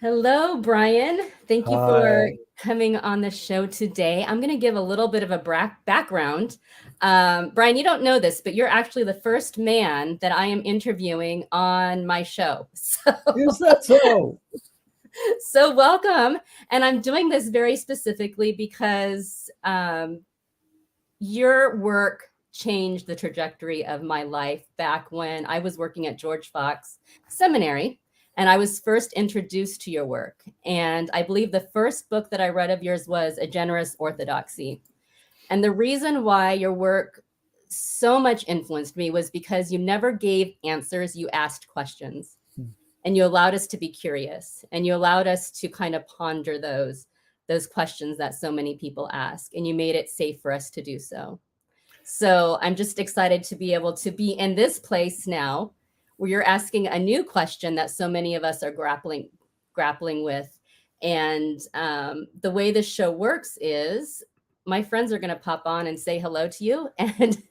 Hello, Brian. Thank you for Hi. coming on the show today. I'm going to give a little bit of a background. Brian, you don't know this, but you're actually the first man that I am interviewing on my show. Is that so? So welcome. And I'm doing this very specifically because your work changed the trajectory of my life back when I was working at George Fox Seminary. And I was first introduced to your work. And I believe the first book that I read of yours was A Generous Orthodoxy. And the reason why your work so much influenced me was because you never gave answers, you asked questions. And you allowed us to be curious, and you allowed us to kind of ponder those questions that so many people ask, and you made it safe for us to do so. So I'm just excited to be able to be in this place now where you're asking a new question that so many of us are grappling with. And the way this show works is my friends are going to pop on and say hello to you. And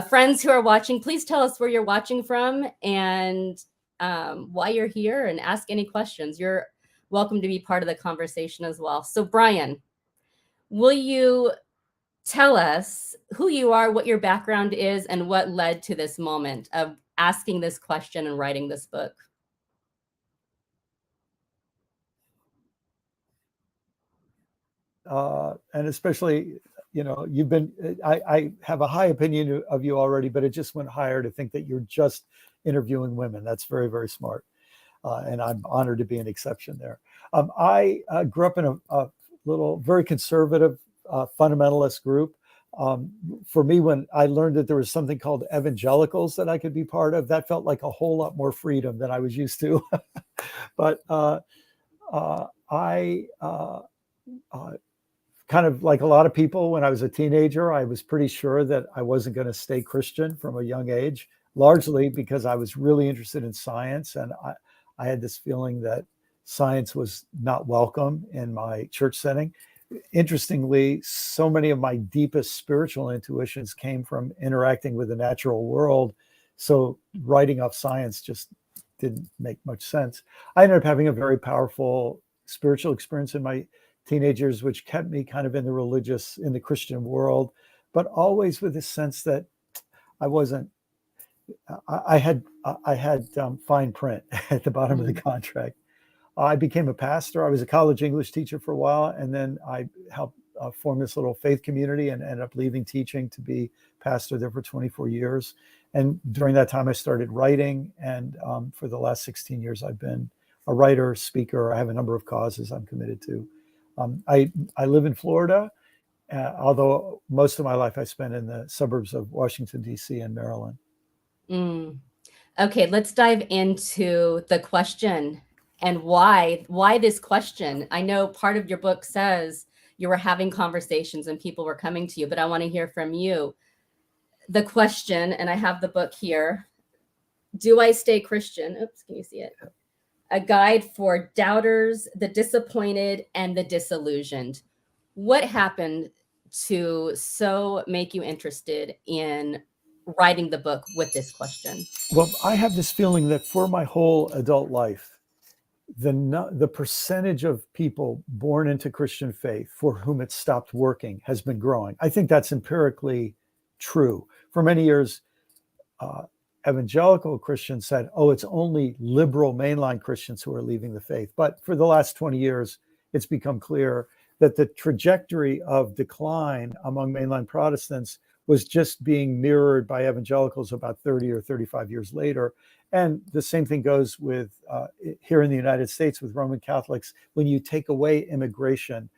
friends who are watching, please tell us where you're watching from and why you're here, and ask any questions. You're welcome to be part of the conversation as well. So, Brian, will you tell us who you are, what your background is, and what led to this moment of asking this question and writing this book? And especially, I have a high opinion of you already, but it just went higher to think that you're just interviewing women. That's very, very smart. And I'm honored to be an exception there. I grew up in a little, very conservative fundamentalist group. For me, when I learned that there was something called evangelicals that I could be part of, that felt like a whole lot more freedom than I was used to. But I kind of like a lot of people, when I was a teenager, I was pretty sure that I wasn't going to stay Christian from a young age, largely because I was really interested in science. And I had this feeling that science was not welcome in my church setting. Interestingly, so many of my deepest spiritual intuitions came from interacting with the natural world. So writing off science just didn't make much sense. I ended up having a very powerful spiritual experience in my teenagers, which kept me kind of in the Christian world, but always with this sense that I wasn't, I had fine print at the bottom of the contract. I became a pastor. I was a college English teacher for a while, and then I helped form this little faith community and ended up leaving teaching to be pastor there for 24 years. And during that time, I started writing. And for the last 16 years, I've been a writer, speaker. I have a number of causes I'm committed to. I live in Florida, although most of my life I spent in the suburbs of Washington, D.C. and Maryland. Mm. Okay, let's dive into the question and why this question. I know part of your book says you were having conversations and people were coming to you, but I want to hear from you. The question, and I have the book here. Do I stay Christian? Oops, can you see it? A guide for doubters, the disappointed, and the disillusioned. What happened to so make you interested in writing the book with this question? Well, I have this feeling that for my whole adult life, the percentage of people born into Christian faith for whom it stopped working has been growing. I think that's empirically true. For many years, evangelical Christians said, oh, it's only liberal mainline Christians who are leaving the faith. But for the last 20 years, it's become clear that the trajectory of decline among mainline Protestants was just being mirrored by evangelicals about 30 or 35 years later. And the same thing goes with here in the United States with Roman Catholics. When you take away immigration,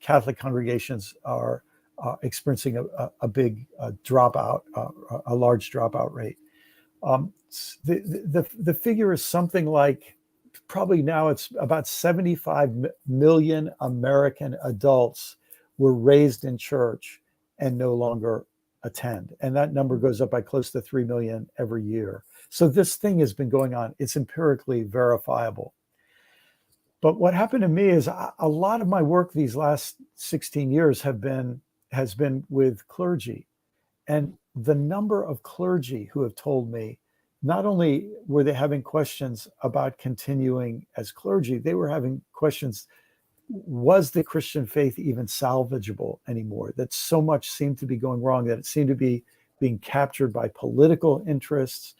Catholic congregations are experiencing a big dropout, a large dropout rate. The figure is something like, probably now it's about 75 million American adults were raised in church and no longer attend. And that number goes up by close to 3 million every year. So this thing has been going on. It's empirically verifiable. But what happened to me is a lot of my work these last 16 years has been with clergy. And the number of clergy who have told me not only were they having questions about continuing as clergy, they were having questions, was the Christian faith even salvageable anymore? That so much seemed to be going wrong, that it seemed to be being captured by political interests,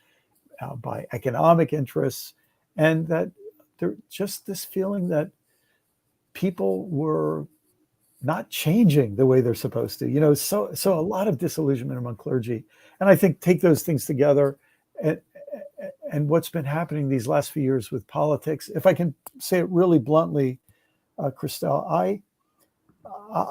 by economic interests, and that there just this feeling that people were not changing the way they're supposed to. So a lot of disillusionment among clergy. And I think take those things together, and, what's been happening these last few years with politics, if I can say it really bluntly, Christelle,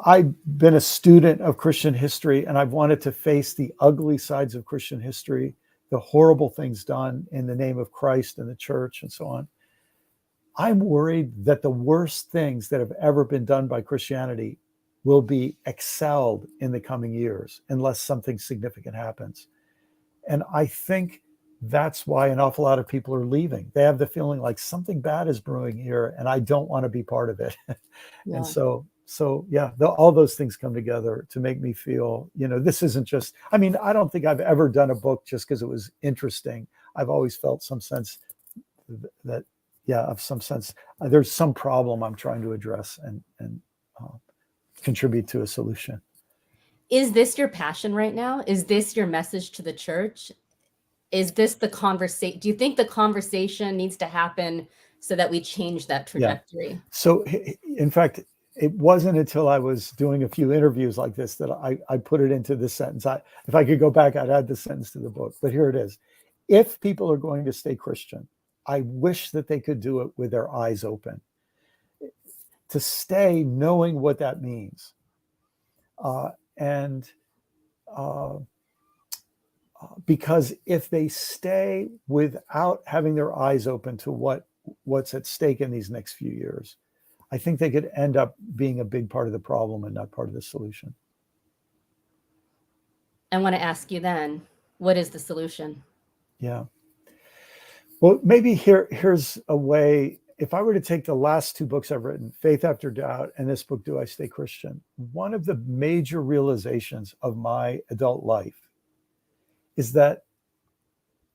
I've been a student of Christian history, and I've wanted to face the ugly sides of Christian history, the horrible things done in the name of Christ and the church and so on. I'm worried that the worst things that have ever been done by Christianity will be excelled in the coming years unless something significant happens. And I think that's why an awful lot of people are leaving. They have the feeling like something bad is brewing here, and I don't want to be part of it. Yeah. And so yeah, all those things come together to make me feel, this isn't just, I mean, I don't think I've ever done a book just because it was interesting. I've always felt some sense that, of some sense, there's some problem I'm trying to address and contribute to a solution. Is this your passion right now? Is this your message to the church? Is this the conversation? Do you think the conversation needs to happen so that we change that trajectory? Yeah. So in fact, it wasn't until I was doing a few interviews like this that I put it into this sentence. If I could go back, I'd add this sentence to the book, but here it is. If people are going to stay Christian, I wish that they could do it with their eyes open, to stay knowing what that means. Because if they stay without having their eyes open to what's at stake in these next few years, I think they could end up being a big part of the problem and not part of the solution. I want to ask you then, what is the solution? Yeah. Well, maybe here's a way. If I were to take the last two books I've written, Faith After Doubt and this book, Do I Stay Christian? One of the major realizations of my adult life is that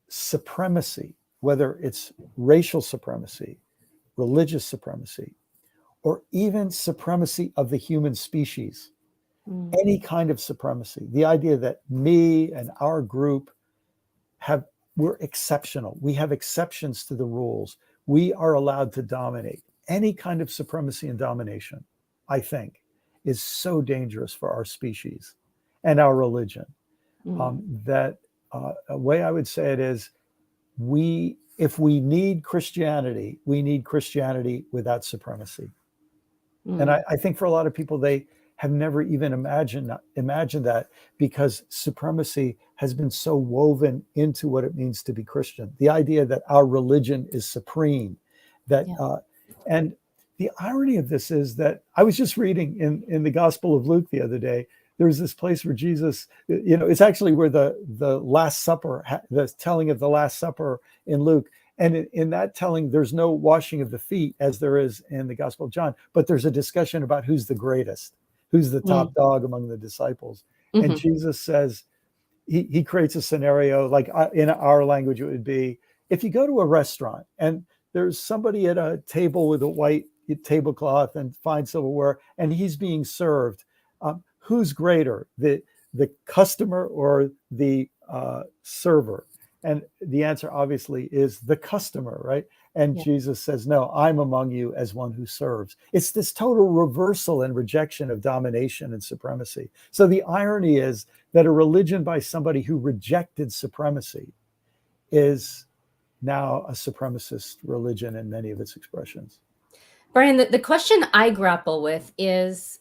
supremacy, whether it's racial supremacy, religious supremacy, or even supremacy of the human species, any kind of supremacy, the idea that me and our group we're exceptional. We have exceptions to the rules. We are allowed to dominate. Any kind of supremacy and domination, I think, is so dangerous for our species and our religion. That a way I would say it is, if we need Christianity, we need Christianity without supremacy. And I think for a lot of people, they have never even imagined that, because supremacy has been so woven into what it means to be Christian. The idea that our religion is supreme, and the irony of this is that I was just reading in the Gospel of Luke the other day. There's this place where Jesus, it's actually where the Last Supper, the telling of the Last Supper in Luke. And in that telling, there's no washing of the feet as there is in the Gospel of John, but there's a discussion about who's the greatest, who's the top dog among the disciples. And Jesus says, he creates a scenario, like in our language, it would be, if you go to a restaurant and there's somebody at a table with a white tablecloth and fine silverware, and he's being served, who's greater, the customer or the server? And the answer obviously is the customer, right? And Jesus says, no, I'm among you as one who serves. It's this total reversal and rejection of domination and supremacy. So the irony is that a religion by somebody who rejected supremacy is now a supremacist religion in many of its expressions. Brian, the question I grapple with is,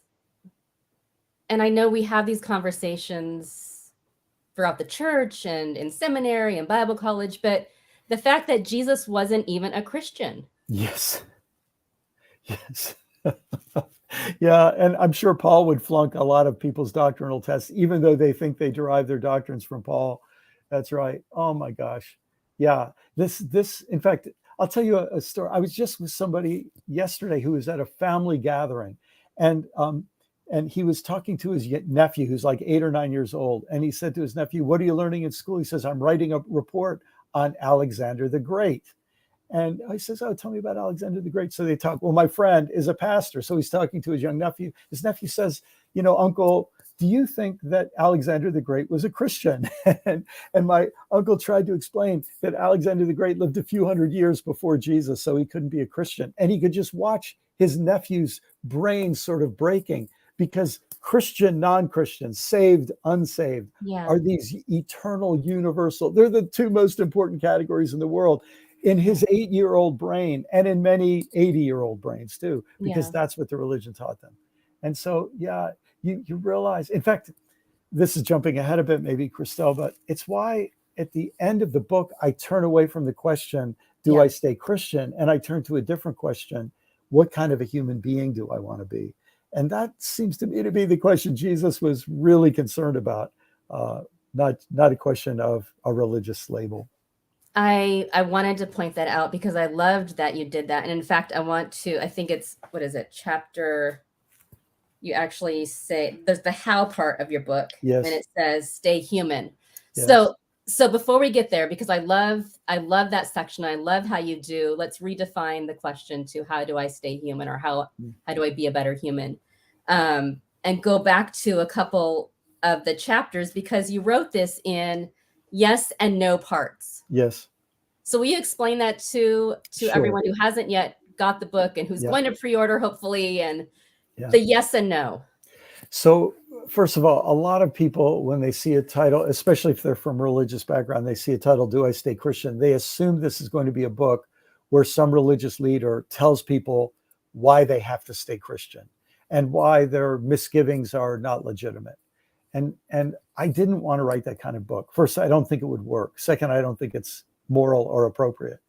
and I know we have these conversations throughout the church and in seminary and Bible college, but the fact that Jesus wasn't even a Christian. Yes. Yeah, and I'm sure Paul would flunk a lot of people's doctrinal tests, even though they think they derive their doctrines from Paul. That's right. Oh my gosh. Yeah. This, in fact, I'll tell you a story. I was just with somebody yesterday who was at a family gathering, and he was talking to his nephew, who's like 8 or 9 years old. And he said to his nephew, "What are you learning in school?" He says, "I'm writing a report on Alexander the Great. And I says, oh, tell me about Alexander the Great. So they talk. Well, my friend is a pastor. So he's talking to his young nephew. His nephew says, Uncle, do you think that Alexander the Great was a Christian? and my uncle tried to explain that Alexander the Great lived a few hundred years before Jesus, so he couldn't be a Christian. And he could just watch his nephew's brain sort of breaking, because Christian, non-Christian, saved, unsaved are these eternal, universal. They're the two most important categories in the world. In his 8-year-old brain, and in many 80-year-old brains too, because that's what the religion taught them. And so, you realize, in fact, this is jumping ahead a bit, maybe, Christelle, but it's why at the end of the book, I turn away from the question, do I stay Christian? And I turn to a different question. What kind of a human being do I want to be? And that seems to me to be the question Jesus was really concerned about, not a question of a religious label. I wanted to point that out because I loved that you did that. And in fact, I think it's, what is it, chapter, you actually say, there's the how part of your book. Yes. And it says, stay human. Yes. So before we get there, because I love that section. I love how you do, let's redefine the question to how do I stay human, or how do I be a better human? And go back to a couple of the chapters, because you wrote this in yes and no parts. Yes. So will you explain that to everyone who hasn't yet got the book and who's going to pre-order, hopefully, and the yes and no? So first of all, a lot of people, when they see a title, especially if they're from a religious background, they see a title, Do I Stay Christian? They assume this is going to be a book where some religious leader tells people why they have to stay Christian and why their misgivings are not legitimate. And I didn't want to write that kind of book. First, I don't think it would work. Second, I don't think it's moral or appropriate.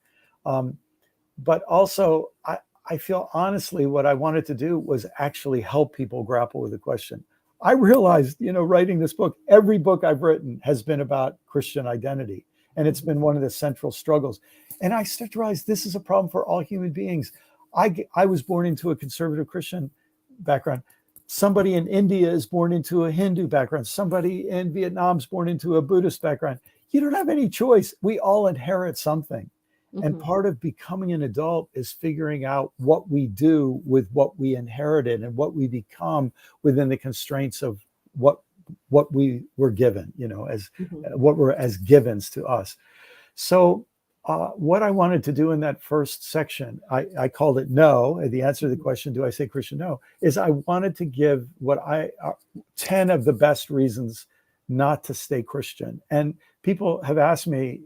But also, I feel honestly what I wanted to do was actually help people grapple with the question. I realized, writing this book, every book I've written has been about Christian identity. And it's been one of the central struggles. And I started to realize this is a problem for all human beings. I was born into a conservative Christian background. Somebody in India is born into a Hindu background. Somebody in Vietnam is born into a Buddhist background. You don't have any choice. We all inherit something. Mm-hmm. And part of becoming an adult is figuring out what we do with what we inherited and what we become within the constraints of what we were given, as what were as givens to us. So what I wanted to do in that first section, I called it no. The answer to the question, do I say Christian? No, is I wanted to give 10 of the best reasons not to stay Christian. And people have asked me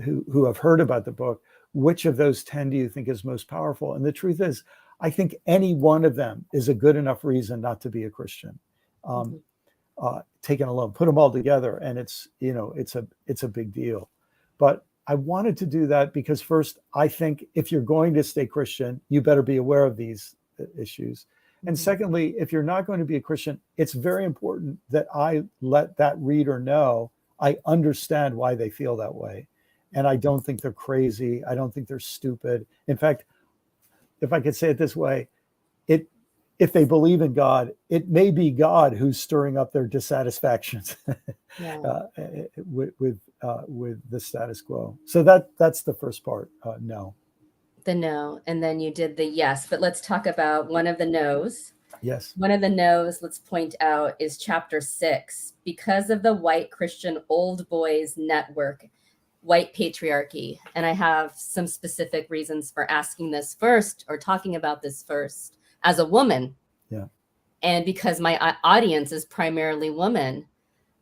who have heard about the book, which of those 10 do you think is most powerful? And the truth is, I think any one of them is a good enough reason not to be a Christian. Taken alone, put them all together, and it's a big deal. But I wanted to do that because first, I think if you're going to stay Christian, you better be aware of these issues. And secondly, if you're not going to be a Christian, it's very important that I let that reader know I understand why they feel that way. And I don't think they're crazy. I don't think they're stupid. In fact, if I could say it this way, if they believe in God, it may be God who's stirring up their dissatisfactions with the status quo. So that's the first part. No. The no, and then you did the yes. But let's talk about one of the no's. Yes. One of the no's, let's point out, is chapter 6. Because of the white Christian old boys network, white patriarchy. And I have some specific reasons for asking this first, or talking about this first, as a woman. Yeah. And because my audience is primarily women.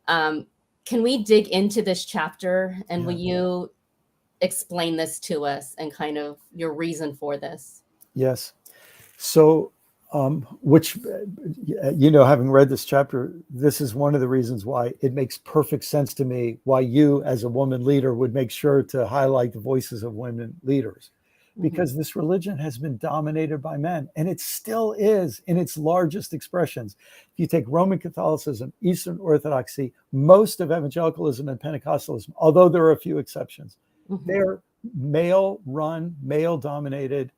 Can we dig into this chapter, and will you explain this to us and kind of your reason for this? Yes. So, which, having read this chapter, this is one of the reasons why it makes perfect sense to me why you as a woman leader would make sure to highlight the voices of women leaders, because this religion has been dominated by men, and it still is in its largest expressions. If you take Roman Catholicism, Eastern Orthodoxy, most of evangelicalism and Pentecostalism, although there are a few exceptions, they're male-run, male-dominated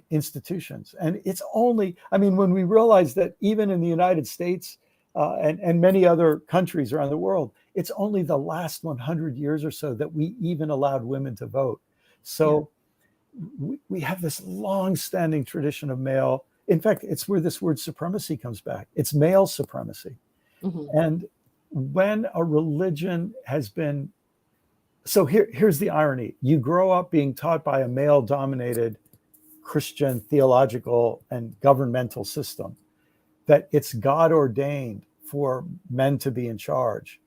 institutions. And it's only, when we realize that even in the United States and many other countries around the world, It's only the last 100 years or so that we even allowed women to vote. So we have this long-standing tradition of male. In fact, it's where this word supremacy comes back. It's male supremacy. Mm-hmm. And when a religion has been, so here's the irony. You grow up being taught by a male-dominated Christian theological and governmental system that it's God ordained for men to be in charge.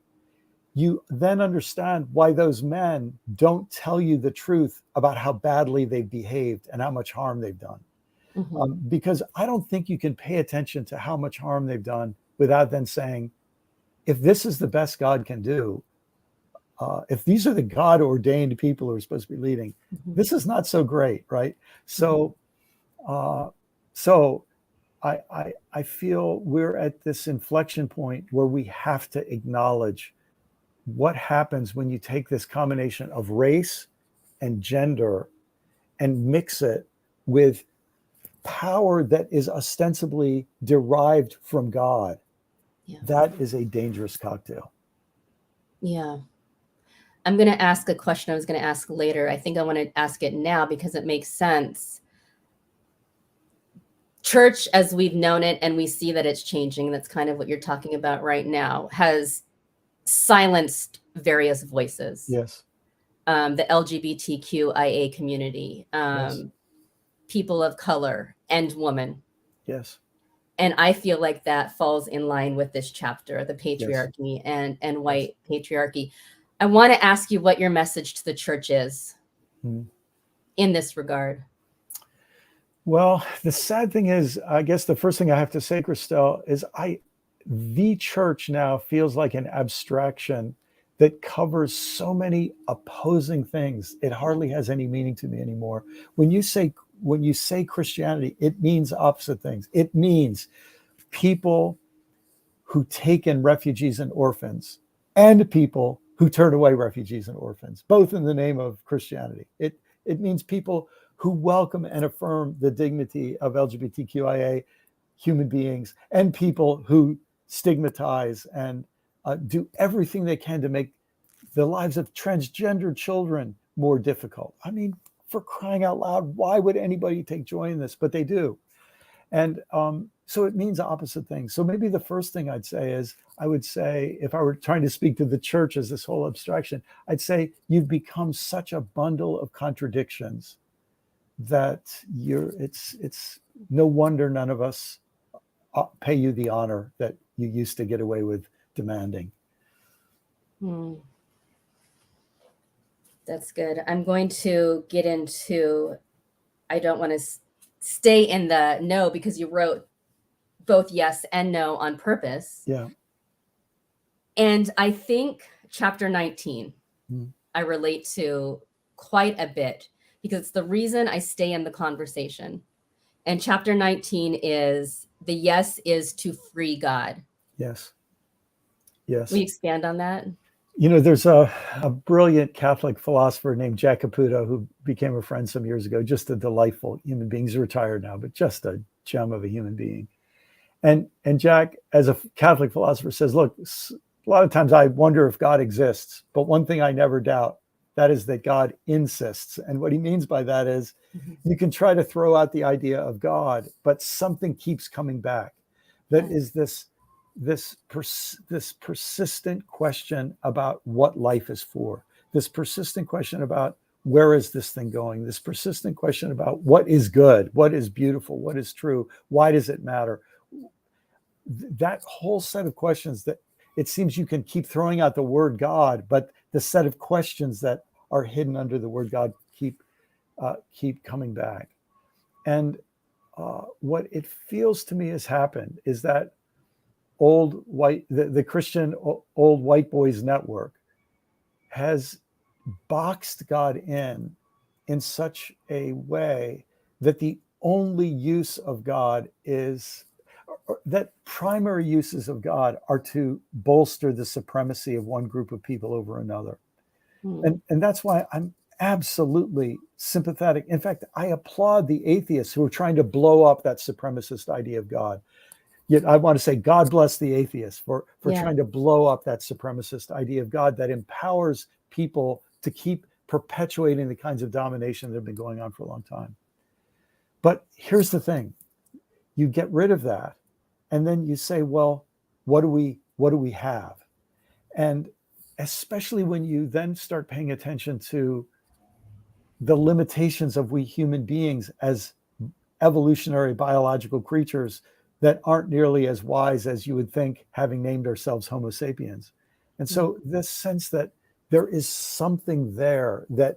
You then understand why those men don't tell you the truth about how badly they've behaved and how much harm they've done. Mm-hmm. Because I don't think you can pay attention to how much harm they've done without then saying, if this is the best God can do, if these are the God ordained people who are supposed to be leading, this is not so great, right? So, I feel we're at this inflection point where we have to acknowledge what happens when you take this combination of race and gender and mix it with power that is ostensibly derived from God. Yeah. That is a dangerous cocktail. Yeah. I'm going to ask a question I was going to ask later. I think I want to ask it now because it makes sense. Church, as we've known it, and we see that it's changing, that's kind of what you're talking about right now, has silenced various voices. Yes. The LGBTQIA community, Yes. people of color, and women. Yes. And I feel like that falls in line with this chapter, the patriarchy and white patriarchy. I want to ask you what your message to the church is in this regard. Well, the sad thing is, I guess the first thing I have to say, Christelle, is the church now feels like an abstraction that covers so many opposing things. It hardly has any meaning to me anymore. When you say Christianity, it means opposite things. It means people who take in refugees and orphans and people who turn away refugees and orphans, both in the name of Christianity. It means people who welcome and affirm the dignity of LGBTQIA human beings and people who stigmatize and do everything they can to make the lives of transgender children more difficult. I mean, for crying out loud, why would anybody take joy in this? But they do. And so it means opposite things. So maybe the first thing I'd say is, I would say, if I were trying to speak to the church as this whole abstraction, I'd say you've become such a bundle of contradictions that it's no wonder none of us pay you the honor that you used to get away with demanding. That's good. I'm going to get into, I don't want to stay in the no because you wrote both yes and no on purpose. Yeah. And I think chapter 19, I relate to quite a bit because it's the reason I stay in the conversation. And chapter 19 is the yes is to free God. Yes. Yes. Will you expand on that? You know, there's a brilliant Catholic philosopher named Jack Caputo who became a friend some years ago, just a delightful human being. He's retired now, but just a gem of a human being. And Jack, as a Catholic philosopher, says, look, a lot of times I wonder if God exists, but one thing I never doubt, that is that God insists. And what he means by that is you can try to throw out the idea of God, but something keeps coming back. That is this persistent question about what life is for, this persistent question about where is this thing going, this persistent question about what is good, what is beautiful, what is true, why does it matter? That whole set of questions that it seems you can keep throwing out the word God, but the set of questions that are hidden under the word God keep coming back. And what it feels to me has happened is that the Christian old white boys network has boxed God in such a way that the only use of God is that primary uses of God are to bolster the supremacy of one group of people over another. And that's why I'm absolutely sympathetic. In fact, I applaud the atheists who are trying to blow up that supremacist idea of God. Yet I want to say, God bless the atheists for Yeah. trying to blow up that supremacist idea of God that empowers people to keep perpetuating the kinds of domination that have been going on for a long time. But here's the thing: you get rid of that, and then you say, well, what do we have? And especially when you then start paying attention to the limitations of we human beings as evolutionary biological creatures that aren't nearly as wise as you would think, having named ourselves Homo sapiens. And so this sense that there is something there that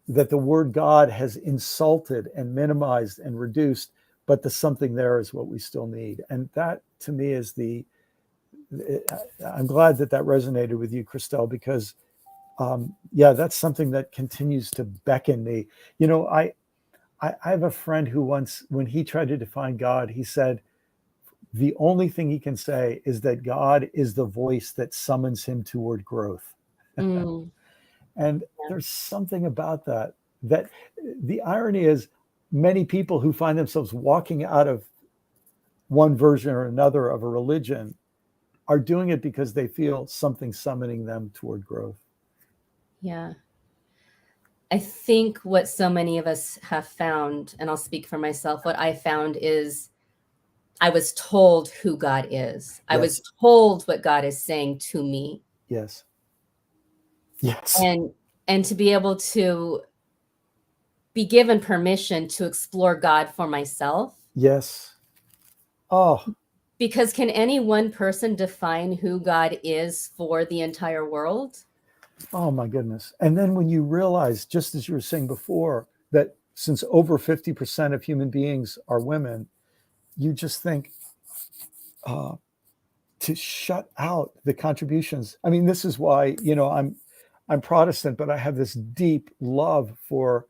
the word God has insulted and minimized and reduced, but the something there is what we still need. And that to me is I'm glad that resonated with you, Christelle, because that's something that continues to beckon me. I have a friend who once, when he tried to define God, he said, the only thing he can say is that God is the voice that summons him toward growth. Mm. And there's something about that the irony is many people who find themselves walking out of one version or another of a religion are doing it because they feel something summoning them toward growth. Yeah. I think what so many of us have found, and I'll speak for myself, what I found is I was told who God is. I was told what God is saying to me. Yes. Yes. And to be able to be given permission to explore God for myself. Yes. Oh. Because can any one person define who God is for the entire world? Oh my goodness. And then when you realize, just as you were saying before, that since over 50% of human beings are women, you just think to shut out the contributions. I mean, this is why, I'm Protestant, but I have this deep love for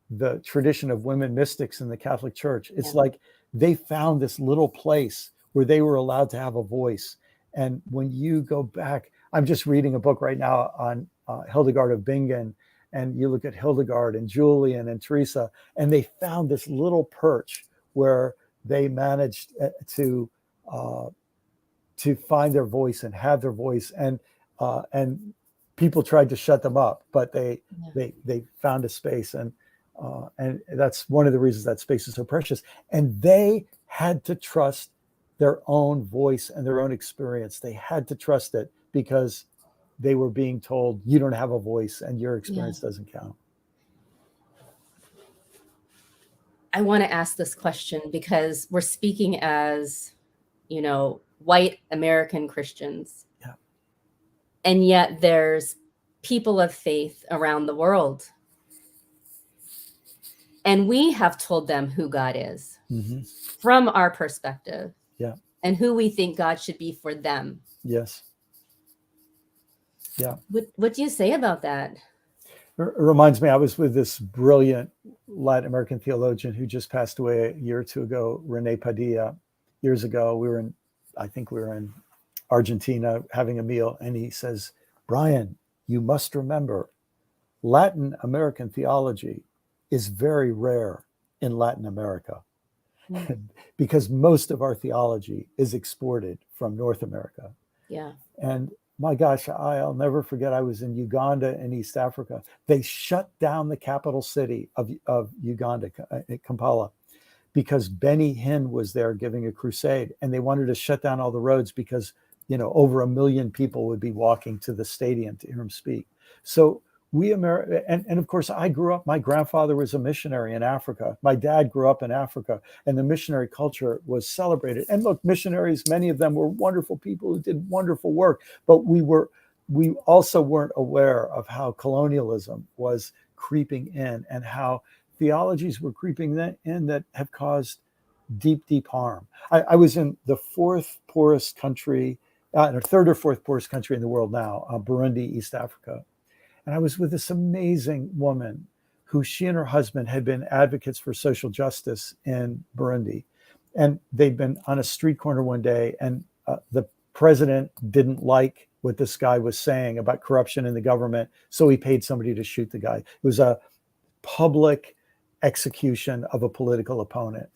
the tradition of women mystics in the Catholic Church. It's like they found this little place where they were allowed to have a voice. And when you go back, I'm just reading a book right now on Hildegard of Bingen, and you look at Hildegard and Julian and Teresa, and they found this little perch where they managed to find their voice and have their voice, and people tried to shut them up, but they found a space, and that's one of the reasons that space is so precious. And they had to trust their own voice and their own experience. They had to trust it because they were being told, you don't have a voice and your experience doesn't count. I want to ask this question because we're speaking as, white American Christians. Yeah. And yet there's people of faith around the world. And we have told them who God is from our perspective. Yeah. And who we think God should be for them. Yes. Yeah. What do you say about that? It reminds me, I was with this brilliant Latin American theologian who just passed away a year or two ago, Rene Padilla. Years ago, I think we were in Argentina having a meal, and he says, Brian, you must remember, Latin American theology is very rare in Latin America because most of our theology is exported from North America. Yeah. And my gosh, I'll never forget, I was in Uganda in East Africa. They shut down the capital city of Uganda, Kampala, because Benny Hinn was there giving a crusade, and they wanted to shut down all the roads because, over 1 million people would be walking to the stadium to hear him speak. So and of course, I grew up, my grandfather was a missionary in Africa. My dad grew up in Africa, and the missionary culture was celebrated. And look, missionaries, many of them were wonderful people who did wonderful work, but we also weren't aware of how colonialism was creeping in and how theologies were creeping in that have caused deep, deep harm. I was in the fourth poorest country, third or fourth poorest country in the world now, Burundi, East Africa. And I was with this amazing woman who, she and her husband had been advocates for social justice in Burundi. And they'd been on a street corner one day, and the president didn't like what this guy was saying about corruption in the government. So he paid somebody to shoot the guy. It was a public execution of a political opponent.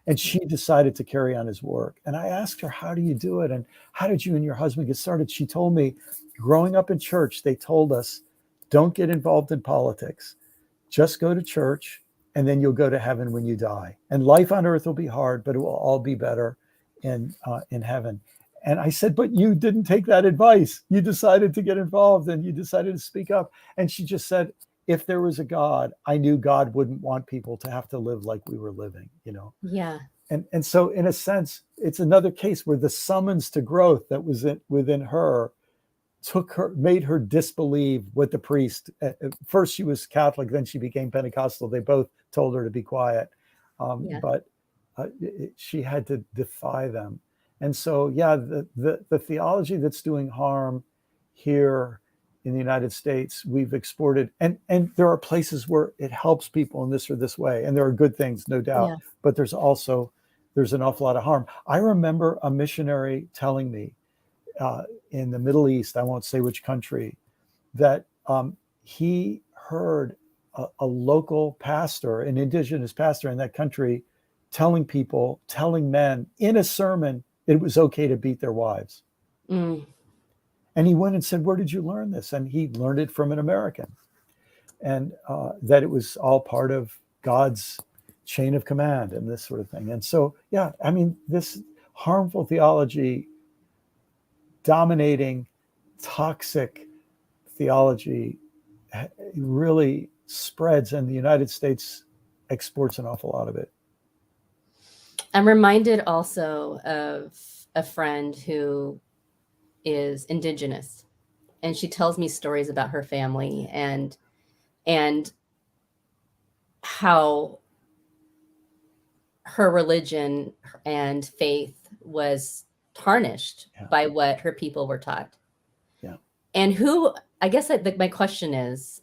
And she decided to carry on his work. And I asked her, how do you do it? And how did you and your husband get started? She told me, growing up in church, they told us, don't get involved in politics. Just go to church, and then you'll go to heaven when you die. And life on earth will be hard, but it will all be better in heaven. And I said, but you didn't take that advice. You decided to get involved, and you decided to speak up. And she just said, if there was a God, I knew God wouldn't want people to have to live like we were living, Yeah. And so in a sense, it's another case where the summons to growth that was within her made her disbelieve what the priest, first she was Catholic, then she became Pentecostal. They both told her to be quiet. Yeah. But she had to defy them. And so, yeah, the theology that's doing harm here in the United States, we've exported, and there are places where it helps people in this or this way. And there are good things, no doubt, Yeah. but there's an awful lot of harm. I remember a missionary telling me in the Middle East, I won't say which country, that he heard a local pastor, an indigenous pastor in that country, telling men in a sermon, it was okay to beat their wives. Mm. And he went and said, where did you learn this? And he learned it from an American. And that it was all part of God's chain of command and this sort of thing. And so, yeah, I mean, this harmful theology, dominating, toxic theology really spreads, and the United States exports an awful lot of it. I'm reminded also of a friend who is indigenous, and she tells me stories about her family and how her religion and faith was tarnished by what her people were taught. Yeah. And I guess my question is,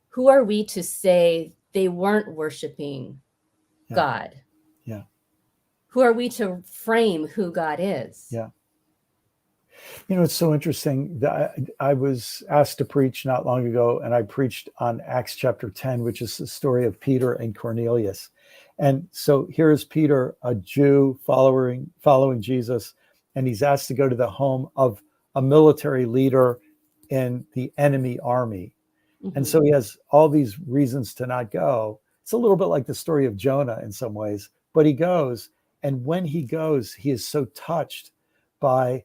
who are we to say they weren't worshiping God? Yeah. Who are we to frame who God is? Yeah. It's so interesting that I was asked to preach not long ago, and I preached on Acts chapter 10, which is the story of Peter and Cornelius. And so here is Peter, a Jew following Jesus, and he's asked to go to the home of a military leader in the enemy army. Mm-hmm. And so he has all these reasons to not go. It's a little bit like the story of Jonah in some ways, but he goes. And when he goes, he is so touched by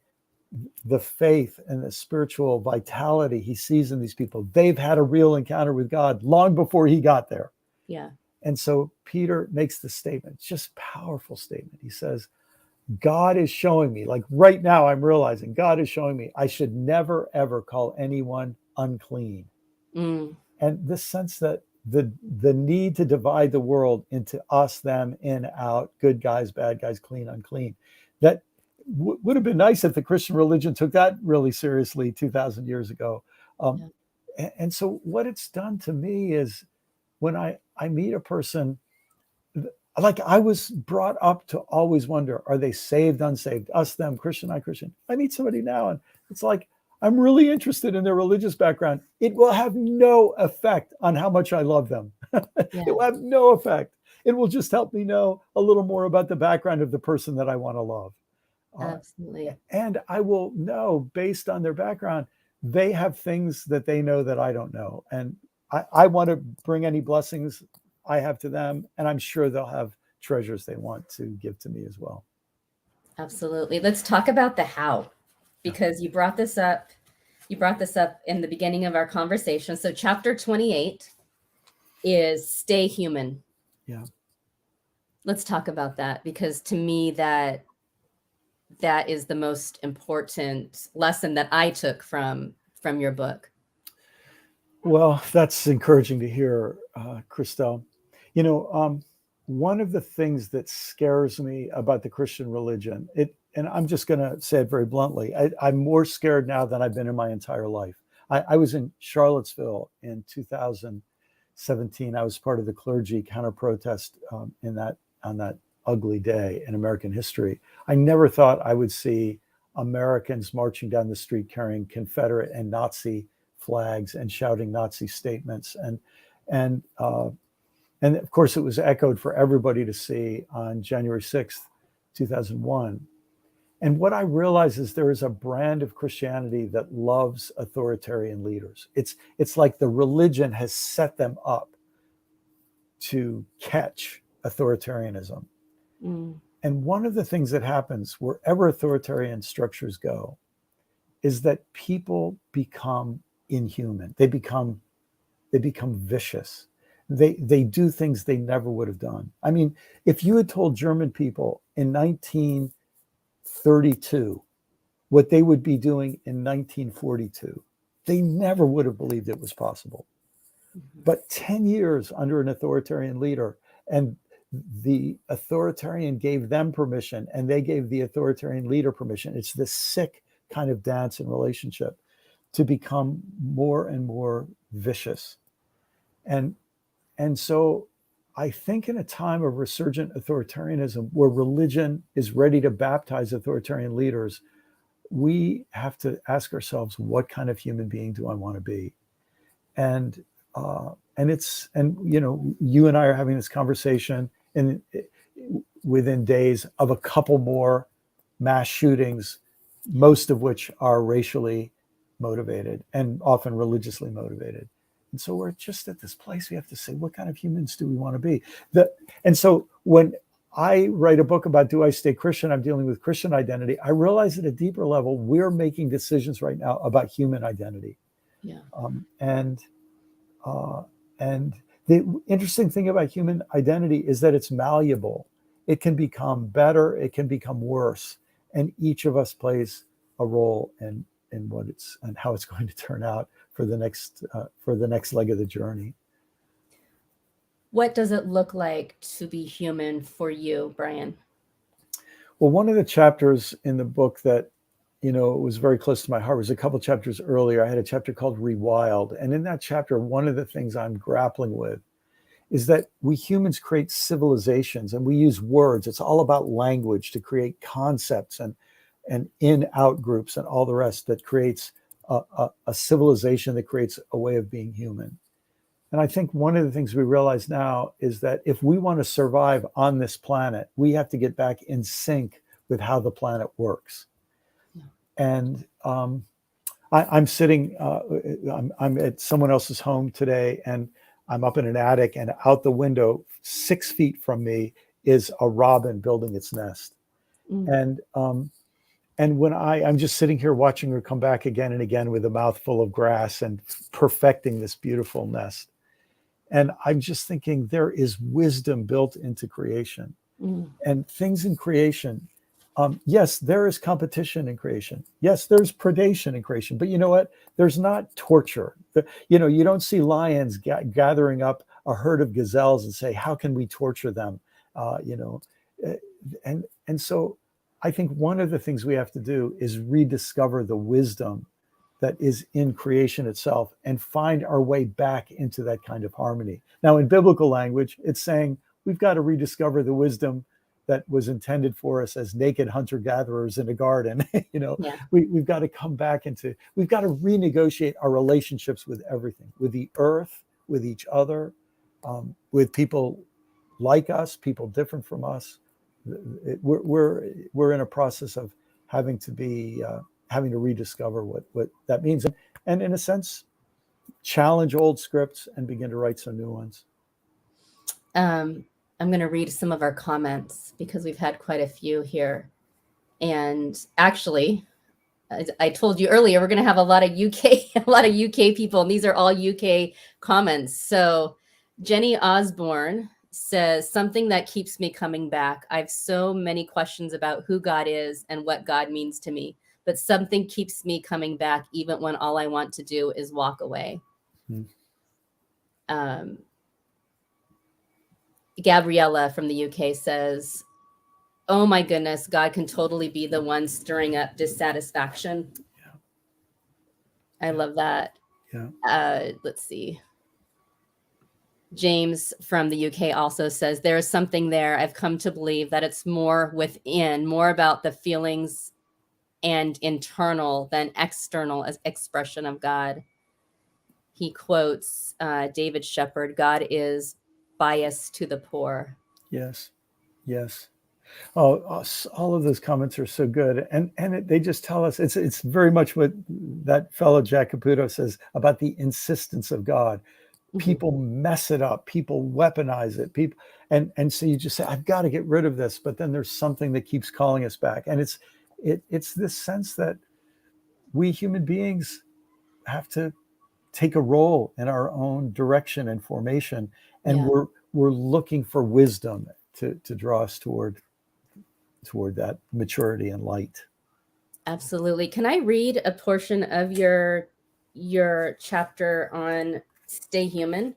the faith and the spiritual vitality he sees in these people. They've had a real encounter with God long before he got there. Yeah. And so Peter makes the statement, just powerful statement. He says, God is showing me, like right now I'm realizing God is showing me I should never, ever call anyone unclean. Mm. And this sense that the need to divide the world into us, them, in, out, good guys, bad guys, clean, unclean, that would have been nice if the Christian religion took that really seriously 2,000 years ago. And so what it's done to me is when I meet a person, like I was brought up to always wonder, are they saved, unsaved, us, them, Christian, not Christian? I meet somebody now and it's like, I'm really interested in their religious background. It will have no effect on how much I love them. It will have no effect. It will just help me know a little more about the background of the person that I want to love. Absolutely. And I will know, based on their background, they have things that they know that I don't know. And I want to bring any blessings I have to them. And I'm sure they'll have treasures they want to give to me as well. Absolutely. Let's talk about the how, because you brought this up in the beginning of our conversation. So chapter 28 is stay human. Yeah. Let's talk about that, because to me that is the most important lesson that I took from your book. Well, that's encouraging to hear, Christelle. One of the things that scares me about the Christian religion, and I'm just going to say it very bluntly, I'm more scared now than I've been in my entire life. I was in Charlottesville in 2017. I was part of the clergy counter-protest on that ugly day in American history. I never thought I would see Americans marching down the street carrying Confederate and Nazi flags and shouting Nazi statements. And And of course, it was echoed for everybody to see on January 6th, 2001. And what I realize is there is a brand of Christianity that loves authoritarian leaders. It's like the religion has set them up to catch authoritarianism. Mm. And one of the things that happens wherever authoritarian structures go is that people become inhuman. They become vicious. They do things they never would have done. I mean, if you had told German people in 1932 what they would be doing in 1942, they never would have believed it was possible. But 10 years under an authoritarian leader, and the authoritarian gave them permission, and they gave the authoritarian leader permission. It's this sick kind of dance and relationship to become more and more vicious. And so I think in a time of resurgent authoritarianism where religion is ready to baptize authoritarian leaders, we have to ask ourselves, what kind of human being do I want to be? And you know, you and I are having this conversation in within days of a couple more mass shootings, most of which are racially motivated and often religiously motivated. And so we're just at this place we have to say, what kind of humans do we want to be? And so when I write a book about do I stay Christian, I'm dealing with Christian identity. I realize at a deeper level, we're making decisions right now about human identity. Yeah. And the interesting thing about human identity is that it's malleable. It can become better, it can become worse, and each of us plays a role in what it's and how it's going to turn out for the next leg of the journey. What does it look like to be human for you, Brian? Well, one of the chapters in the book that, you know, was very close to my heart was a couple chapters earlier. I had a chapter called Rewild. And in that chapter, one of the things I'm grappling with is that we humans create civilizations and we use words. It's all about language to create concepts and in-out groups and all the rest that creates a civilization that creates a way of being human. And I think one of the things we realize now is that if we want to survive on this planet, we have to get back in sync with how the planet works. Yeah. And I'm sitting, I'm at someone else's home today, and I'm up in an attic, and out the window, 6 feet from me, is a robin building its nest. And when I'm just sitting here watching her come back again and again with a mouthful of grass and perfecting this beautiful nest. And I'm just thinking there is wisdom built into creation. And things in creation. Yes, there is competition in creation. Yes, there's predation in creation. But you know what? There's not torture. You know, you don't see lions gathering up a herd of gazelles and say, how can we torture them? You know, and so I think one of the things we have to do is rediscover the wisdom that is in creation itself and find our way back into that kind of harmony. Now, in biblical language, it's saying we've got to rediscover the wisdom that was intended for us as naked hunter-gatherers in a garden. You know, yeah. We've got to come back we've got to renegotiate our relationships with everything, with the earth, with each other, with people like us, people different from us. We're in a process of having to rediscover what that means, and in a sense, challenge old scripts and begin to write some new ones. I'm going to read some of our comments because we've had quite a few here. And actually, I told you earlier, we're going to have a lot of UK people, and these are all UK comments. So Jenny Osborne says, something that keeps me coming back. I have so many questions about who God is and what God means to me, but something keeps me coming back even when all I want to do is walk away. Gabriella from the UK says, oh my goodness, God can totally be the one stirring up dissatisfaction. Yeah. I love that. Yeah. Let's see. James from the UK also says, there is something there. I've come to believe that it's more within, more about the feelings and internal than external as expression of God. He quotes David Shepard, God is bias to the poor. Yes. Yes. Oh, all of those comments are so good, and they just tell us it's very much what that fellow Jack Caputo says about the insistence of God. Mhm. People mess it up, people weaponize it, people, and so you just say, I've got to get rid of this, but then there's something that keeps calling us back, and it's this sense that we human beings have to take a role in our own direction and formation, and Yeah, we're looking for wisdom to draw us toward that maturity and light. absolutely. Can I read a portion of your chapter on stay human?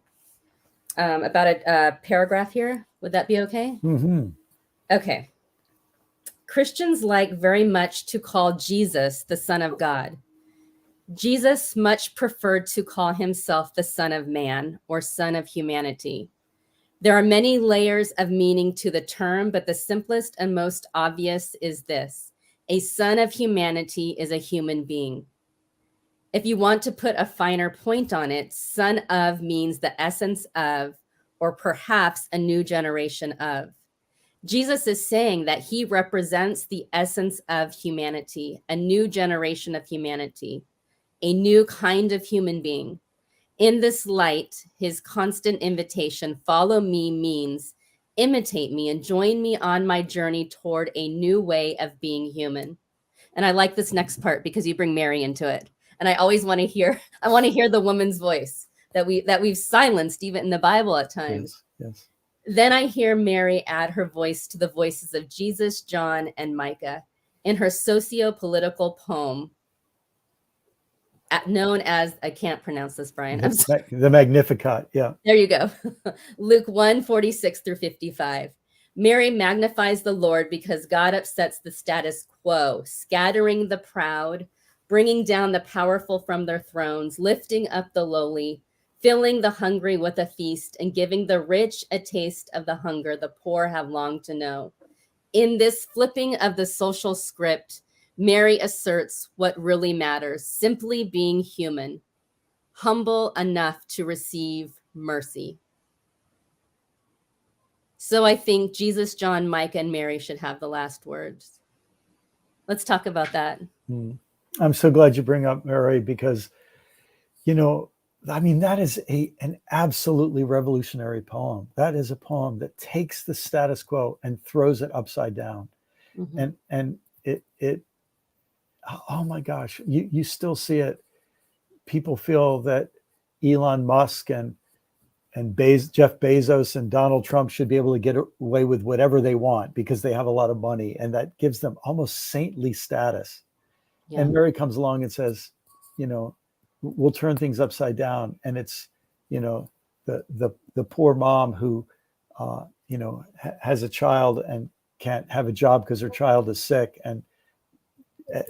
About a paragraph here. Would that be okay? Mm-hmm. Okay. Christians like very much to call Jesus the Son of God. Jesus much preferred to call himself the Son of Man or Son of Humanity. There are many layers of meaning to the term, but the simplest and most obvious is this: a son of humanity is a human being. If you want to put a finer point on it, son of means the essence of, or perhaps a new generation of. Jesus is saying that he represents the essence of humanity, a new generation of humanity, a new kind of human being. In this light, his constant invitation, follow me, means imitate me and join me on my journey toward a new way of being human. And I like this next part because you bring Mary into it. And I always want to hear, I want to hear the woman's voice that we've silenced even in the Bible at times. Yes. Yes. Then I hear Mary add her voice to the voices of Jesus, John, and Micah in her socio-political poem known as, I can't pronounce this, Brian. I'm sorry. The Magnificat. Yeah. There you go. Luke 1:46 through 55. Mary magnifies the Lord because God upsets the status quo, scattering the proud, bringing down the powerful from their thrones, lifting up the lowly, filling the hungry with a feast, and giving the rich a taste of the hunger the poor have longed to know. In this flipping of the social script, Mary asserts what really matters: simply being human, humble enough to receive mercy. So I think Jesus, John, Micah, and Mary should have the last words. Let's talk about that. Mm. I'm so glad you bring up Mary because, you know, I mean, that is an absolutely revolutionary poem. That is a poem that takes the status quo and throws it upside down. Mm-hmm. And it oh my gosh, you still see it. People feel that Elon Musk and Jeff Bezos and Donald Trump should be able to get away with whatever they want because they have a lot of money, and that gives them almost saintly status. Yeah. And Mary comes along and says, you know, we'll turn things upside down, and it's, you know, the poor mom who, has a child and can't have a job because her child is sick and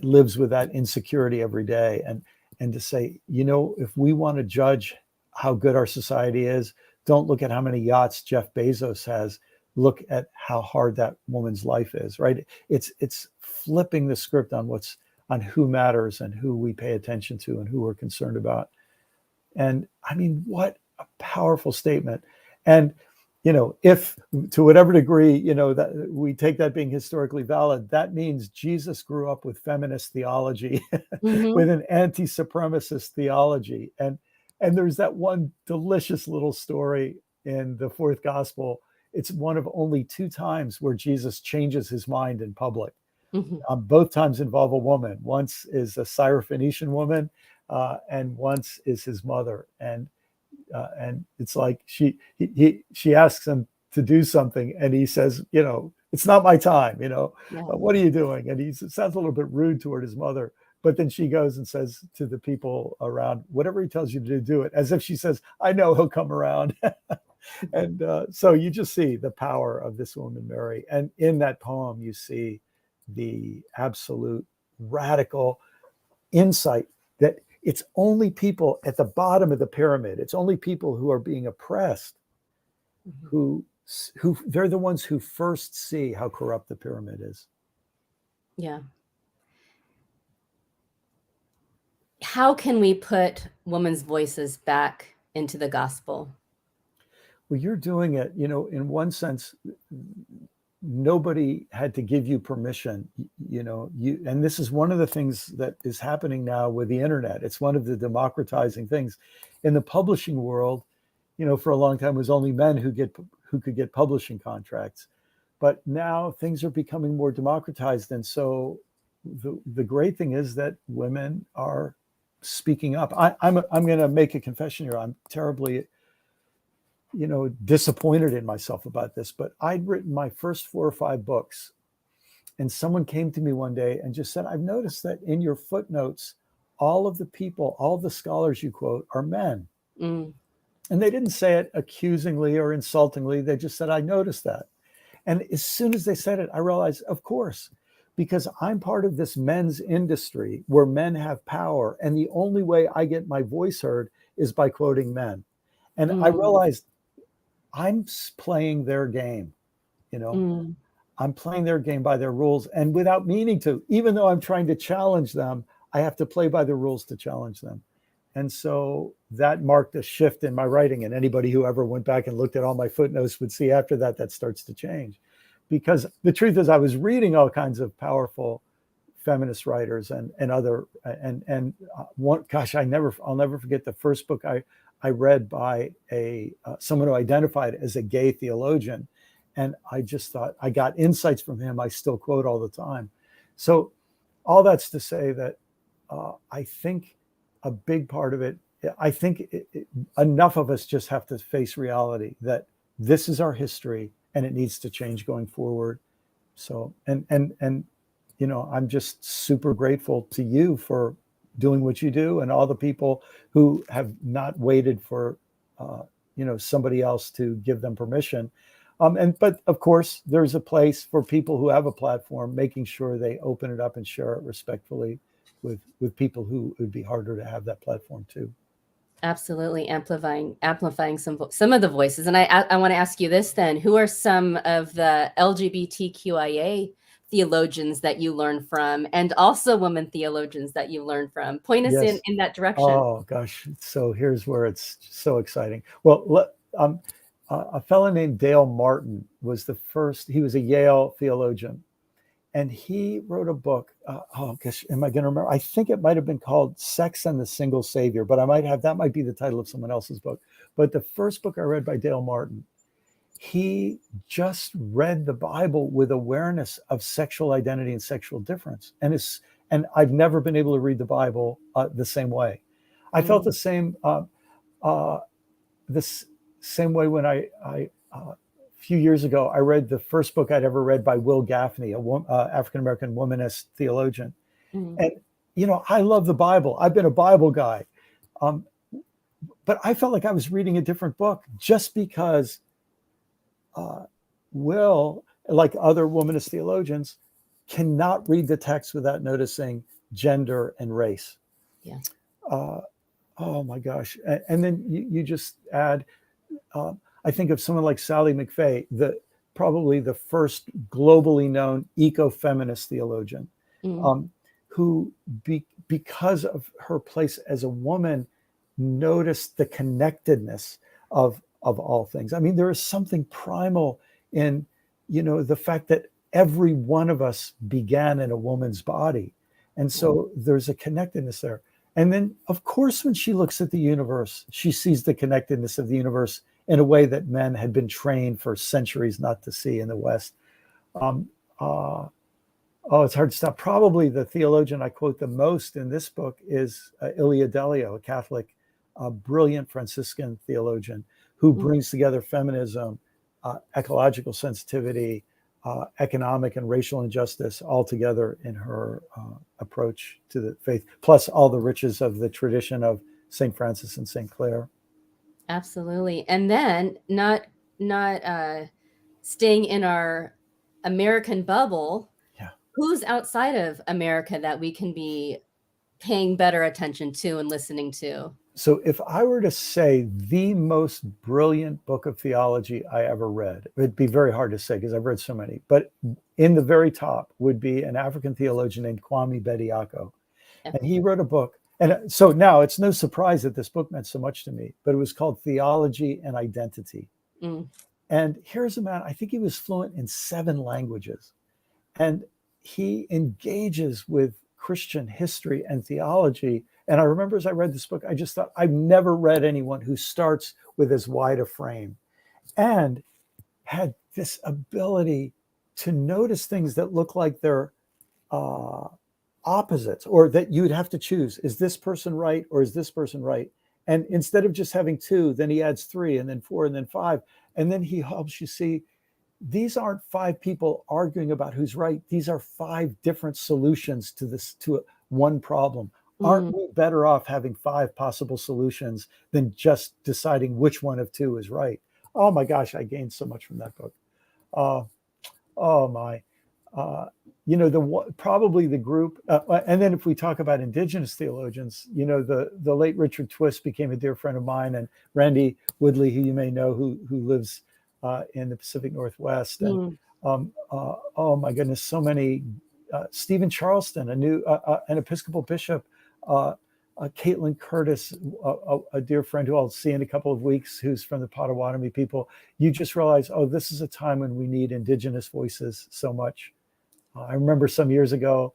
lives with that insecurity every day, and to say, if we want to judge how good our society is, don't look at how many yachts Jeff Bezos has, look at how hard that woman's life is, right? It's flipping the script on who matters and who we pay attention to and who we're concerned about. And I mean, what a powerful statement. And if to whatever degree, that we take that being historically valid, that means Jesus grew up with feminist theology, Mm-hmm. with an anti-supremacist theology. And there's that one delicious little story in the fourth gospel. It's one of only 2 times where Jesus changes his mind in public. Mm-hmm. Both times involve a woman. Once is a Syrophoenician woman, and once is his mother. And it's like she asks him to do something, and he says, it's not my time. Yeah. What are you doing? And he sounds a little bit rude toward his mother. But then she goes and says to the people around, whatever he tells you to do, do it, as if she says, I know he'll come around. And so you just see the power of this woman, Mary. And in that poem, you see the absolute radical insight that it's only people at the bottom of the pyramid, it's only people who are being oppressed, Mm-hmm. who they're the ones who first see how corrupt the pyramid is. Yeah. How can we put women's voices back into the gospel? Well, you're doing it, in one sense, nobody had to give you permission, and this is one of the things that is happening now with the internet. It's one of the democratizing things. In the publishing world, for a long time it was only men who could get publishing contracts. But now things are becoming more democratized. And so the great thing is that women are speaking up. I'm going to make a confession here. I'm terribly disappointed in myself about this, but I'd written my first 4 or 5 books, and someone came to me one day and just said, I've noticed that in your footnotes, all the scholars you quote are men. Mm. And they didn't say it accusingly or insultingly. They just said, I noticed that. And as soon as they said it, I realized, of course, because I'm part of this men's industry where men have power. And the only way I get my voice heard is by quoting men. And I realized I'm playing their game, I'm playing their game by their rules, and without meaning to. Even though I'm trying to challenge them, I have to play by the rules to challenge them. And so that marked a shift in my writing. And anybody who ever went back and looked at all my footnotes would see after that starts to change. Because the truth is, I was reading all kinds of powerful feminist writers and other, and one, gosh, I'll never forget the first book I read by someone who identified as a gay theologian. And I just thought, I got insights from him I still quote all the time. So all that's to say that I think a big part of it, I think enough of us just have to face reality that this is our history and it needs to change going forward. So, and I'm just super grateful to you for doing what you do, and all the people who have not waited for somebody else to give them permission. But of course, there's a place for people who have a platform, making sure they open it up and share it respectfully with people who it would be harder to have that platform too. Absolutely, amplifying some of the voices. And I want to ask you this then: who are some of the LGBTQIA theologians that you learn from, and also women theologians that you learn from? Point us Yes. in that direction. Oh gosh, so here's where it's so exciting. Well, a fellow named Dale Martin was the first. He was a Yale theologian, and he wrote a book. Gosh, am I going to remember? I think it might have been called "Sex and the Single Savior," but that might be the title of someone else's book. But the first book I read by Dale Martin, he just read the Bible with awareness of sexual identity and sexual difference, and I've never been able to read the Bible the same way. I felt the same this same way when I a few years ago I read the first book I'd ever read by Will Gaffney, a African-American womanist theologian. And I love the Bible. I've been a Bible guy, but I felt like I was reading a different book just because Will, like other womanist theologians, cannot read the text without noticing gender and race. Yeah. Oh my gosh. And then you just add, I think of someone like Sally McFay, probably the first globally known eco-feminist theologian, who because of her place as a woman, noticed the connectedness of all things. I mean, there is something primal in, the fact that every one of us began in a woman's body. And so there's a connectedness there. And then, of course, when she looks at the universe, she sees the connectedness of the universe in a way that men had been trained for centuries not to see in the West. It's hard to stop. Probably the theologian I quote the most in this book is Ilia Delio, a Catholic, brilliant Franciscan theologian who brings together feminism, ecological sensitivity, economic and racial injustice all together in her approach to the faith, plus all the riches of the tradition of St. Francis and St. Clare. Absolutely. And then not staying in our American bubble, who's outside of America that we can be paying better attention to and listening to? So if I were to say the most brilliant book of theology I ever read, it'd be very hard to say because I've read so many, but in the very top would be an African theologian named Kwame Bediako. And he wrote a book. And so now it's no surprise that this book meant so much to me, but it was called Theology and Identity. Mm. And here's a man, I think he was fluent in 7 languages. And he engages with Christian history and theology. And I remember as I read this book, I just thought, I've never read anyone who starts with as wide a frame and had this ability to notice things that look like they're uh, opposites, or that you'd have to choose, is this person right or is this person right? And instead of just having 2, then he adds 3 and then 4 and then 5. And then he helps you see these aren't 5 people arguing about who's right. These are 5 different solutions to one problem. Aren't Mm. we better off having 5 possible solutions than just deciding which one of 2 is right? Oh my gosh, I gained so much from that book. Uh, oh my. Uh, probably the group, and then if we talk about indigenous theologians, the late Richard Twist became a dear friend of mine, and Randy Woodley, who you may know, who lives in the Pacific Northwest, and Mm. oh my goodness, so many. Stephen Charleston, an Episcopal bishop, Caitlin Curtis, a dear friend who I'll see in a couple of weeks, who's from the Potawatomi people. You just realize, oh, this is a time when we need indigenous voices so much. I remember some years ago,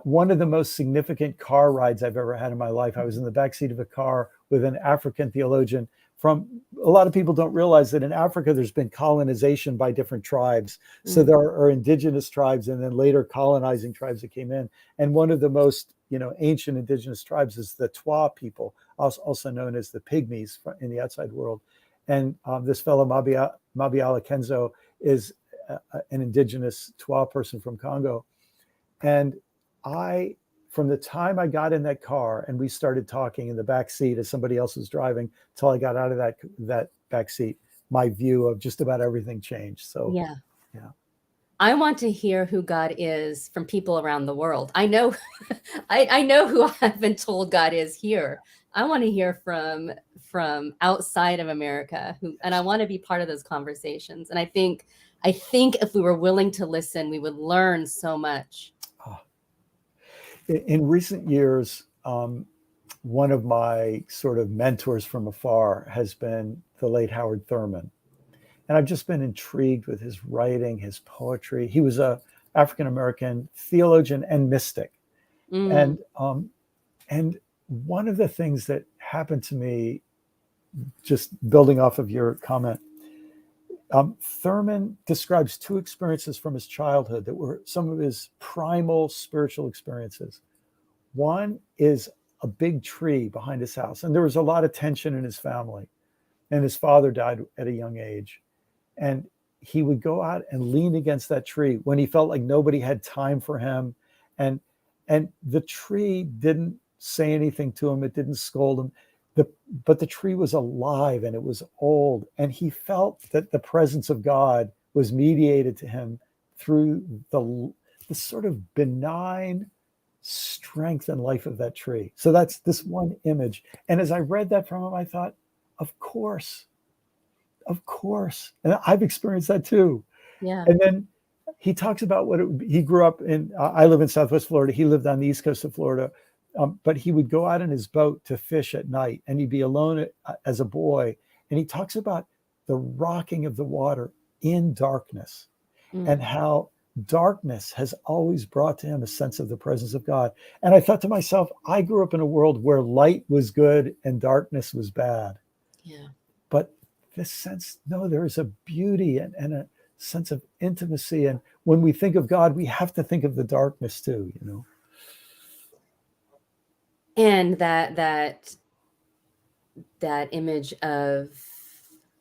one of the most significant car rides I've ever had in my life. I was in the backseat of a car with an African theologian. A lot of people don't realize that in Africa, there's been colonization by different tribes. So Mm. there are indigenous tribes and then later colonizing tribes that came in. And one of the most, ancient indigenous tribes is the Twa people, also known as the Pygmies in the outside world. And this fellow, Mabiala Kenzo, is an indigenous Twa person from Congo. And from the time I got in that car and we started talking in the back seat as somebody else was driving till I got out of that back seat, my view of just about everything changed. So Yeah. yeah. I want to hear who God is from people around the world. I know, I know who I've been told God is here. I want to hear from outside of America, and I want to be part of those conversations. And I think if we were willing to listen, we would learn so much. In recent years, one of my sort of mentors from afar has been the late Howard Thurman. And I've just been intrigued with his writing, his poetry. He was a African American theologian and mystic. Mm. And one of the things that happened to me, just building off of your comment, Thurman describes 2 experiences from his childhood that were some of his primal spiritual experiences. One is a big tree behind his house, and there was a lot of tension in his family. And his father died at a young age. And he would go out and lean against that tree when he felt like nobody had time for him. And the tree didn't say anything to him. It didn't scold him. But the tree was alive and it was old. And he felt that the presence of God was mediated to him through the sort of benign strength and life of that tree. So that's this one image. And as I read that from him, I thought, of course. And I've experienced that too. Yeah. And then he talks about he grew up in, I live in Southwest Florida. He lived on the East Coast of Florida. But he would go out in his boat to fish at night and he'd be alone as a boy. And he talks about the rocking of the water in darkness and how darkness has always brought to him a sense of the presence of God. And I thought to myself, I grew up in a world where light was good and darkness was bad. Yeah. But this sense, no, there is a beauty and a sense of intimacy. And when we think of God, we have to think of the darkness too, And that image of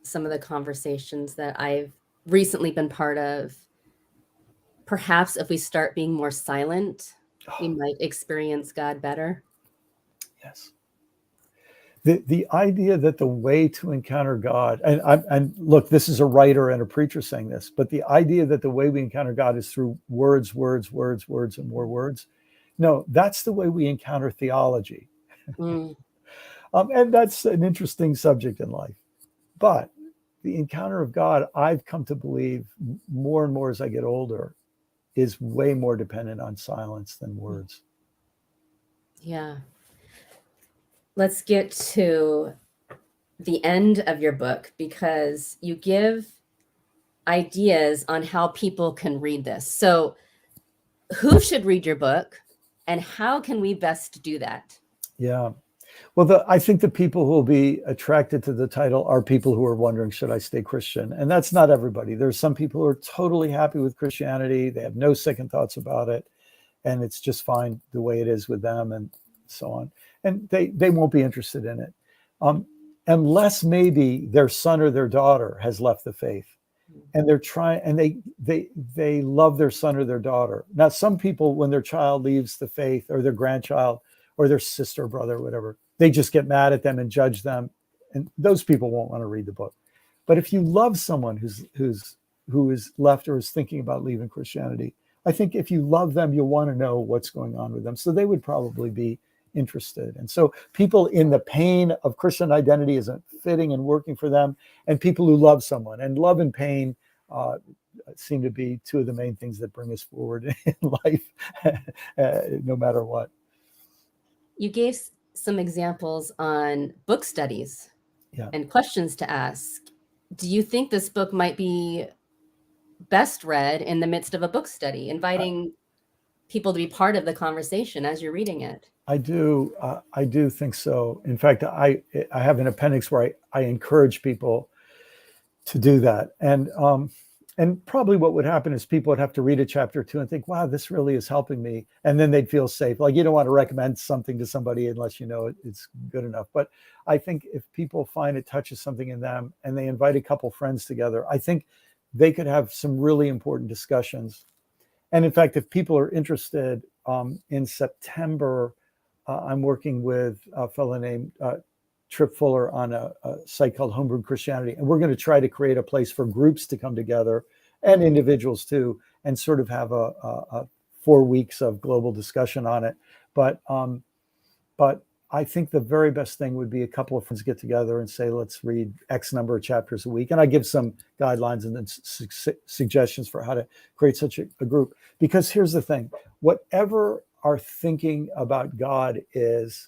some of the conversations that I've recently been part of, perhaps if we start being more silent, we might experience God better. Yes. The idea that the way to encounter God, and look, this is a writer and a preacher saying this, but the idea that the way we encounter God is through words, and more words. No, that's the way we encounter theology. And that's an interesting subject in life. But the encounter of God, I've come to believe more and more as I get older, is way more dependent on silence than words. Yeah. Let's get to the end of your book because you give ideas on how people can read this. So, who should read your book and how can we best do that? Yeah. Well, I think the people who will be attracted to the title are people who are wondering, should I stay Christian? And that's not everybody. There's some people who are totally happy with Christianity. They have no second thoughts about it. And it's just fine the way it is with them and so on. And they won't be interested in it. Unless maybe their son or their daughter has left the faith. And they're trying, and they love their son or their daughter. Now, some people, when their child leaves the faith, or their grandchild, or their sister, brother, whatever, they just get mad at them and judge them, and those people won't want to read the book. But if you love someone who is left or is thinking about leaving Christianity, I think if you love them, you'll want to know what's going on with them. So they would probably be interested. And so people in the pain of Christian identity isn't fitting and working for them, and people who love someone, and love and pain seem to be two of the main things that bring us forward in life, no matter what. You gave some examples on book studies and questions to ask. Do you think this book might be best read in the midst of a book study, inviting people to be part of the conversation as you're reading it? I do think so. In fact, I have an appendix where I encourage people to do that. And probably what would happen is people would have to read a chapter or two and think, wow, this really is helping me. And then they'd feel safe. Like, you don't want to recommend something to somebody unless you know it's good enough. But I think if people find it touches something in them and they invite a couple friends together, I think they could have some really important discussions. And in fact, if people are interested, in September, I'm working with a fellow named Trip Fuller on a site called Homebrew Christianity. And we're going to try to create a place for groups to come together and individuals too, and sort of have a 4 weeks of global discussion on it. But I think the very best thing would be a couple of friends get together and say, let's read X number of chapters a week. And I give some guidelines and then suggestions for how to create such a group. Because here's the thing, whatever our thinking about God is,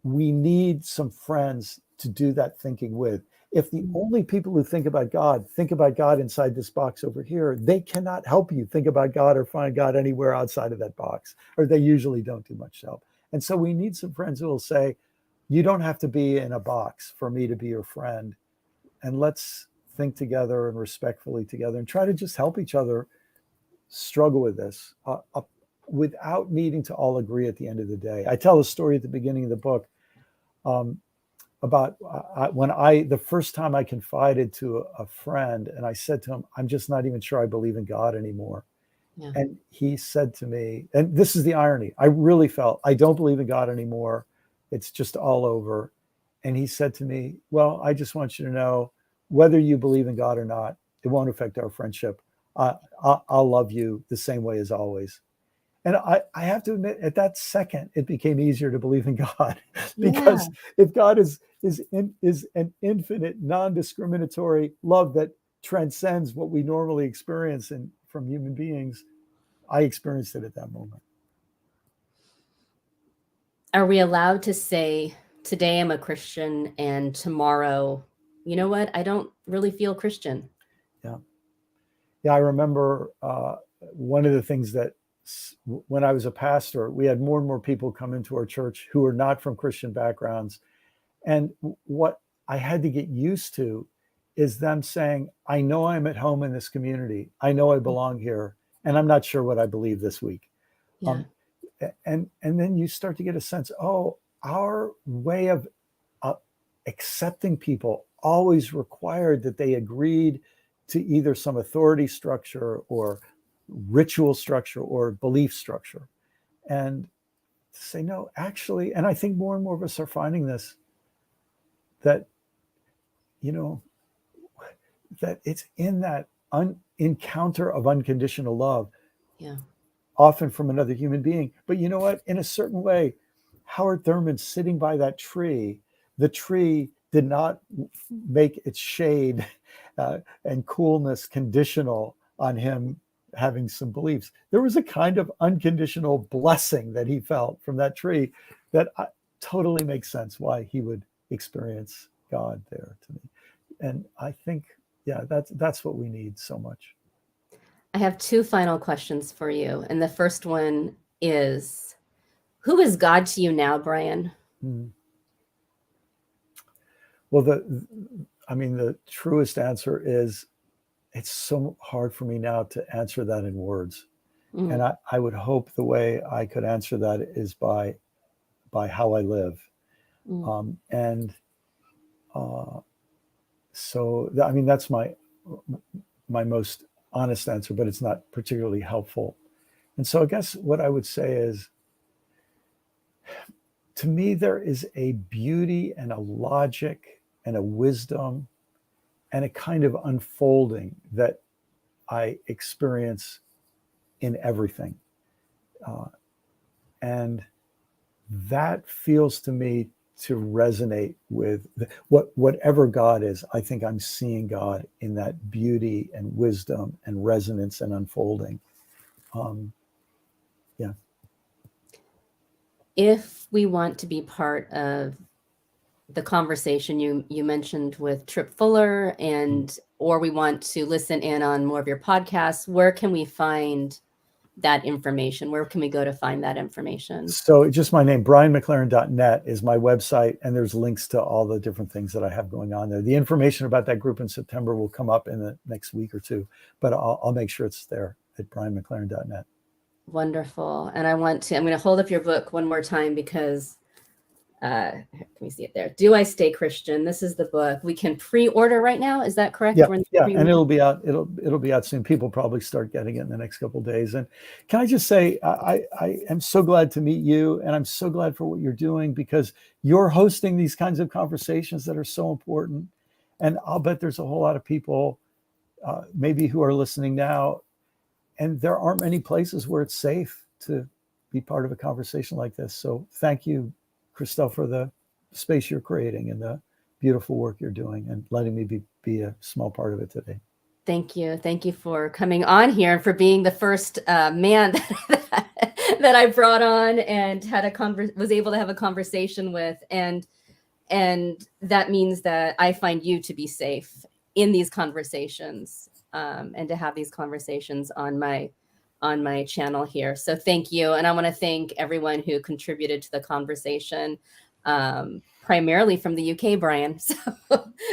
we need some friends to do that thinking with. If the only people who think about God inside this box over here, they cannot help you think about God or find God anywhere outside of that box, or they usually don't do much help. And so we need some friends who will say, you don't have to be in a box for me to be your friend. And let's think together and respectfully together and try to just help each other struggle with this without needing to all agree at the end of the day. I tell a story at the beginning of the book about when the first time I confided to a friend and I said to him, I'm just not even sure I believe in God anymore. Yeah. And he said to me, and this is the irony, I really felt I don't believe in God anymore. It's just all over. And he said to me, well, I just want you to know, whether you believe in God or not, it won't affect our friendship. I'll love you the same way as always. And I have to admit, at that second, it became easier to believe in God, because if God is an infinite, non-discriminatory love that transcends what we normally experience from human beings, I experienced it at that moment. Are we allowed to say, today I'm a Christian and tomorrow, you know what, I don't really feel Christian? Yeah, I remember one of the things that when I was a pastor, we had more and more people come into our church who were not from Christian backgrounds. And what I had to get used to is them saying, I know I'm at home in this community. I know I belong here, and I'm not sure what I believe this week. Yeah. And then you start to get a sense, our way of accepting people always required that they agreed to either some authority structure or ritual structure or belief structure. And to say, no, actually, and I think more and more of us are finding this, that, that it's in that encounter of unconditional love, often from another human being. But you know what? In a certain way, Howard Thurman sitting by that tree, the tree did not make its shade and coolness conditional on him having some beliefs. There was a kind of unconditional blessing that he felt from that tree that totally makes sense why he would experience God there to me. And I think, yeah, that's what we need so much. I have two final questions for you. And the first one is, who is God to you now, Brian? Mm. Well, the truest answer is it's so hard for me now to answer that in words. And Mm. I would hope the way I could answer that is by how I live. Mm. And so, that's my most honest answer, but it's not particularly helpful. And so I guess what I would say is, to me, there is a beauty and a logic and a wisdom and a kind of unfolding that I experience in everything. And that feels to me to resonate with whatever God is. I think I'm seeing God in that beauty and wisdom and resonance and unfolding. Yeah. If we want to be part of the conversation you mentioned with Trip Fuller, and or we want to listen in on more of your podcasts, where can we find that information? Where can we go to find that information? So just my name, brianmclaren.net is my website, and there's links to all the different things that I have going on there. The information about that group in September will come up in the next week or two, but I'll make sure it's there at brianmclaren.net. Wonderful. And I'm going to hold up your book one more time because can we see it there? Do I Stay Christian? This is the book. We can pre-order right now. Is that correct? Yeah, yeah, and it'll be out. It'll be out soon. People probably start getting it in the next couple of days. And can I just say, I am so glad to meet you, and I'm so glad for what you're doing, because you're hosting these kinds of conversations that are so important. And I'll bet there's a whole lot of people, maybe who are listening now, and there aren't many places where it's safe to be part of a conversation like this. So thank you, Christelle, for the space you're creating and the beautiful work you're doing and letting me be a small part of it today. Thank you. Thank you for coming on here and for being the first man that I brought on and was able to have a conversation with. And that means that I find you to be safe in these conversations, and to have these conversations on my channel here. So thank you. And I want to thank everyone who contributed to the conversation, primarily from the UK, Brian. So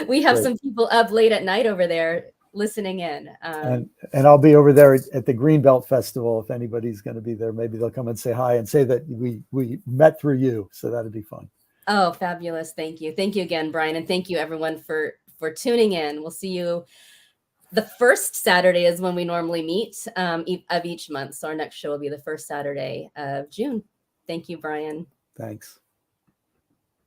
we have some people up late at night over there listening in. And I'll be over there at the Greenbelt Festival. If anybody's going to be there, maybe they'll come and say hi and say that we met through you. So that'd be fun. Oh, fabulous. Thank you. Thank you again, Brian. And thank you everyone for tuning in. We'll see you. The first Saturday is when we normally meet of each month. So our next show will be the first Saturday of June. Thank you, Brian. Thanks.